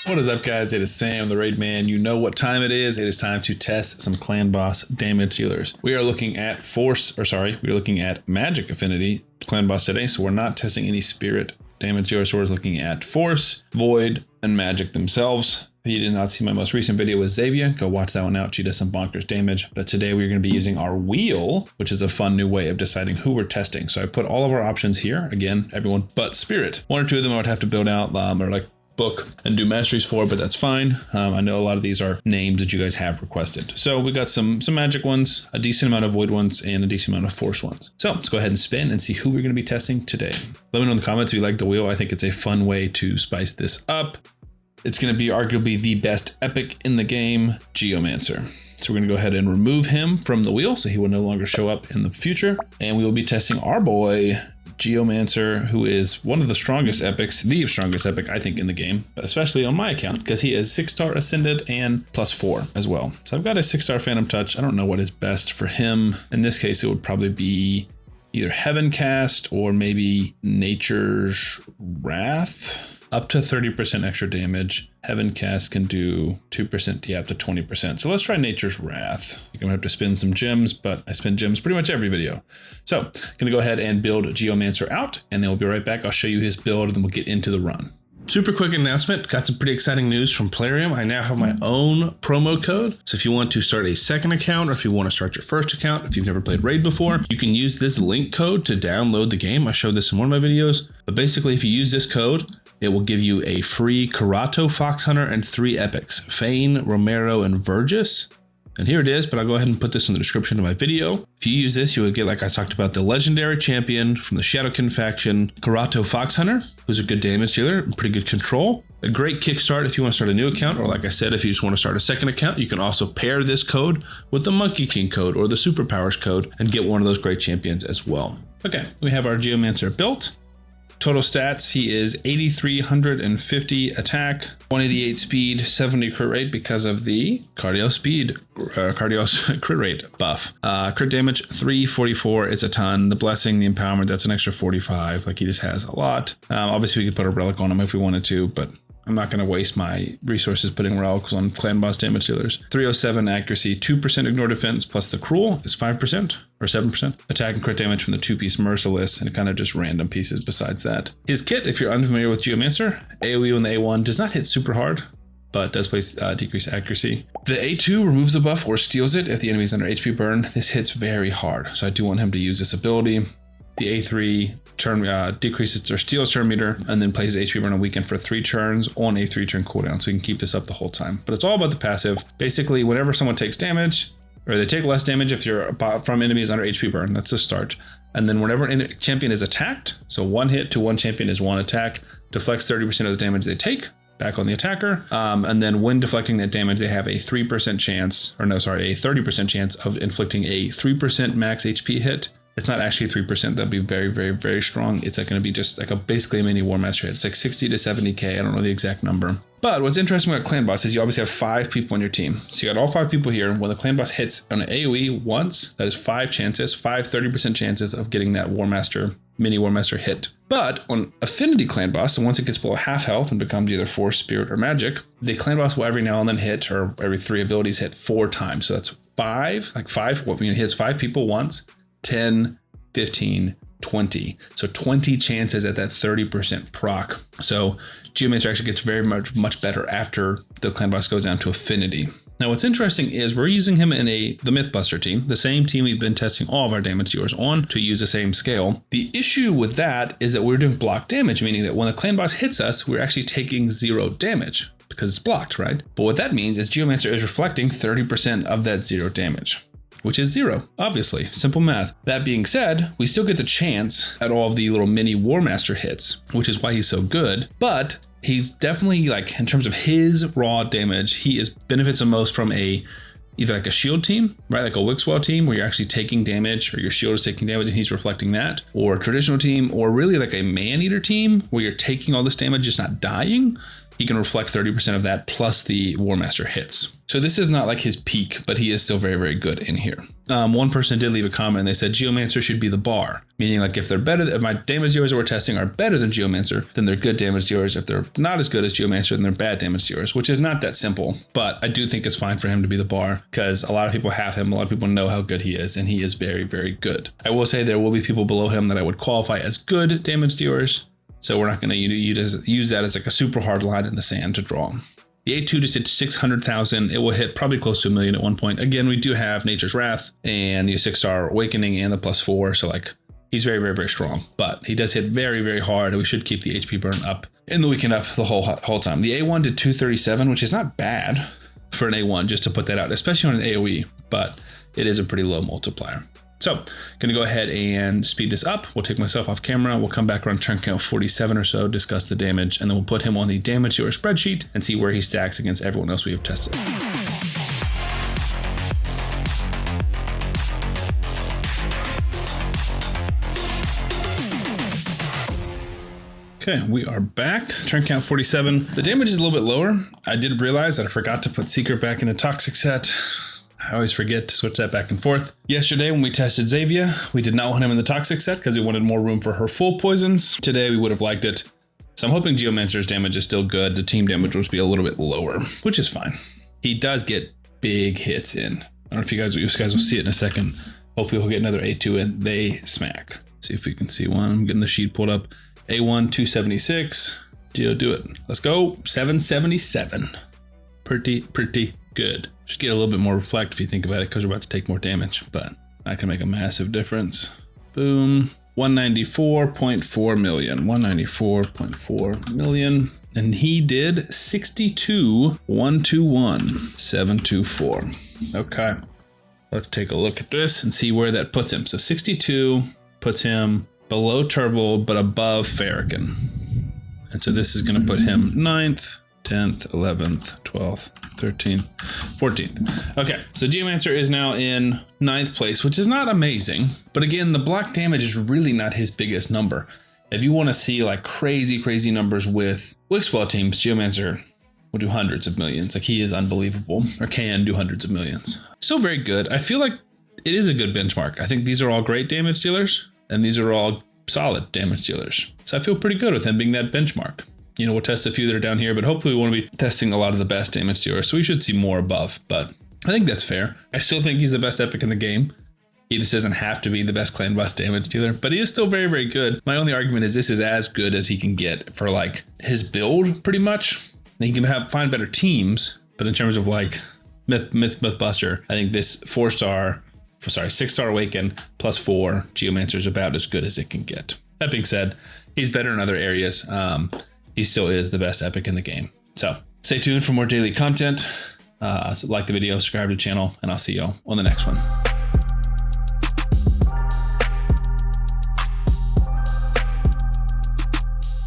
What is up, guys? It is Sam, the Raid Man. You know what time it is. It is time to test some clan boss damage dealers. We are looking at we're looking at magic affinity clan boss today. So we're not testing any spirit damage dealers. So we're looking at force, void, and magic themselves. If you did not see my most recent video with Xavier, go watch that one out. She does some bonkers damage. But today we're going to be using our wheel, which is a fun new way of deciding who we're testing. So I put all of our options here. Again, everyone but spirit. One or two of them I would have to build out or like book and do masteries for, but that's fine. I know a lot of these are names that you guys have requested. So we got some magic ones, a decent amount of void ones, and a decent amount of force ones. So let's go ahead and spin and see who we're going to be testing today. Let me know in the comments if you like the wheel. I think it's a fun way to spice this up. It's going to be arguably the best epic in the game, Geomancer. So we're going to go ahead and remove him from the wheel so he will no longer show up in the future. And we will be testing our boy, Geomancer, who is one of the strongest epics, the strongest epic I think in the game, but especially on my account because he is 6-star ascended and +4 as well. So I've got a 6-star Phantom Touch. I don't know what is best for him. In this case, it would probably be either Heaven Cast or maybe Nature's Wrath. Up to 30% extra damage. Heaven Cast can do 2%, yeah, up to 20%. So let's try Nature's Wrath. You're gonna have to spend some gems, but I spend gems pretty much every video. So gonna go ahead and build Geomancer out, and then we'll be right back. I'll show you his build, and then we'll get into the run. Super quick announcement, got some pretty exciting news from Plarium. I now have my own promo code. So if you want to start a second account, or if you want to start your first account, if you've never played Raid before, you can use this link code to download the game. I showed this in one of my videos, but basically if you use this code, it will give you a free Karato Fox Hunter and 3 epics, Fane, Romero, and Vergis. And here it is, but I'll go ahead and put this in the description of my video. If you use this, you would get, like I talked about, the legendary champion from the Shadowkin faction, Karato Fox Hunter, who's a good damage dealer, pretty good control. A great kickstart if you want to start a new account, or like I said, if you just want to start a second account, you can also pair this code with the Monkey King code or the Superpowers code and get one of those great champions as well. Okay, we have our Geomancer built. Total stats, he is 8,350 attack, 188 speed, 70 crit rate because of the cardio crit rate buff. Crit damage, 344, it's a ton. The blessing, the empowerment, that's an extra 45, like he just has a lot. Obviously we could put a relic on him if we wanted to, but I'm not going to waste my resources putting relics on clan boss damage dealers. 307 accuracy, 2% ignore defense, plus the cruel is 5% or 7%. Attack and crit damage from the 2-piece merciless, and kind of just random pieces besides that. His kit, if you're unfamiliar with Geomancer, AoE on the A1 does not hit super hard, but does place decrease accuracy. The A2 removes a buff or steals it if the enemy is under HP burn. This hits very hard, so I do want him to use this ability. The A3 decreases or steals turn meter, and then plays HP burn on weekend for 3 turns on a 3-turn cooldown, so you can keep this up the whole time. But it's all about the passive. Basically, whenever someone takes damage, or they take less damage if you're from enemies under HP burn, that's the start. And then whenever a champion is attacked, so 1 hit to 1 champion is 1 attack, deflects 30% of the damage they take back on the attacker. And then when deflecting that damage, they have a 3% chance, a 30% chance of inflicting a 3% max HP hit. It's not actually 3%. That'd be very, very, very strong. It's like going to be just like basically a mini War Master hit. It's like 60 to 70k. I don't know the exact number. But what's interesting about clan boss is you obviously have 5 people on your team. So you got all 5 people here. When the clan boss hits on an AoE once, that is 5 chances, 30% chances of getting that War Master, mini War Master hit. But on affinity clan boss, so once it gets below half health and becomes either force, spirit, or magic, the clan boss will every now and then hit, or every 3 abilities hit 4 times. So that's 5, what he hits 5 people once. 10, 15, 20. So 20 chances at that 30% proc. So Geomancer actually gets very much better after the clan boss goes down to affinity. Now what's interesting is we're using him in the Mythbuster team, the same team we've been testing all of our damage dealers on to use the same scale. The issue with that is that we're doing block damage, meaning that when the clan boss hits us, we're actually taking 0 damage because it's blocked, right? But what that means is Geomancer is reflecting 30% of that 0 damage, which is 0, obviously, simple math. That being said, we still get the chance at all of the little mini War Master hits, which is why he's so good, but he's definitely, like, in terms of his raw damage, he benefits the most from either like a shield team, right? Like a Wixwell team where you're actually taking damage, or your shield is taking damage and he's reflecting that, or a traditional team, or really like a man-eater team where you're taking all this damage, just not dying. he can reflect 30% of that plus the War Master hits. So this is not like his peak, but he is still very, very good in here. One person did leave a comment and they said Geomancer should be the bar, meaning like if they're better, if my damage dealers that we're testing are better than Geomancer, then they're good damage dealers. If they're not as good as Geomancer, then they're bad damage dealers, which is not that simple. But I do think it's fine for him to be the bar because a lot of people have him. A lot of people know how good he is, and he is very, very good. I will say there will be people below him that I would qualify as good damage dealers. So we're not going to use that as like a super hard line in the sand to draw. The A2 just hit 600,000. It will hit probably close to 1 million at one point. Again, we do have Nature's Wrath and the 6-star Awakening and the +4. So like he's very, very, very strong, but he does hit very, very hard. We should keep the HP burn up in the weekend up the whole time. The A1 did 237, which is not bad for an A1, just to put that out, especially on an AoE, but it is a pretty low multiplier. So gonna go ahead and speed this up. We'll take myself off camera. We'll come back around turn count 47 or so, discuss the damage, and then we'll put him on the damage dealer spreadsheet and see where he stacks against everyone else we have tested. Okay, we are back. Turn count 47. The damage is a little bit lower. I did realize that I forgot to put Secret back in a toxic set. I always forget to switch that back and forth. Yesterday when we tested Xavia, we did not want him in the toxic set because we wanted more room for her full poisons. Today we would have liked it. So I'm hoping Geomancer's damage is still good. The team damage will just be a little bit lower, which is fine. He does get big hits in. I don't know if you guys will see it in a second. Hopefully we'll get another A2 in. They smack. See if we can see one. I'm getting the sheet pulled up. A1, 276. Geo, do it. Let's go. 777. Pretty good. Just get a little bit more reflect if you think about it, because we're about to take more damage, but that can make a massive difference. Boom. 194.4 million. 194.4 million. And he did 62,121,724. Okay. Let's take a look at this and see where that puts him. So 62 puts him below Turvold, but above Farrakhan. And so this is going to put him 9th, 10th, 11th, 12th, 13th, 14th. Okay, so Geomancer is now in 9th place, which is not amazing. But again, the block damage is really not his biggest number. If you want to see like crazy numbers with Wixwell teams, Geomancer will do hundreds of millions. Like he is unbelievable, or can do hundreds of millions. Still very good. I feel like it is a good benchmark. I think these are all great damage dealers, and these are all solid damage dealers. So I feel pretty good with him being that benchmark. You know, we'll test a few that are down here, but hopefully we want to be testing a lot of the best damage dealers. So we should see more above, but I think that's fair. I still think he's the best epic in the game. He just doesn't have to be the best clan boss damage dealer, but he is still very, very good. My only argument is this is as good as he can get for like his build pretty much. He can find better teams, but in terms of like Mythbuster, I think this 6-star Awaken +4 Geomancer is about as good as it can get. That being said, he's better in other areas. He still is the best epic in the game. So stay tuned for more daily content. So like the video, subscribe to the channel, and I'll see y'all on the next one.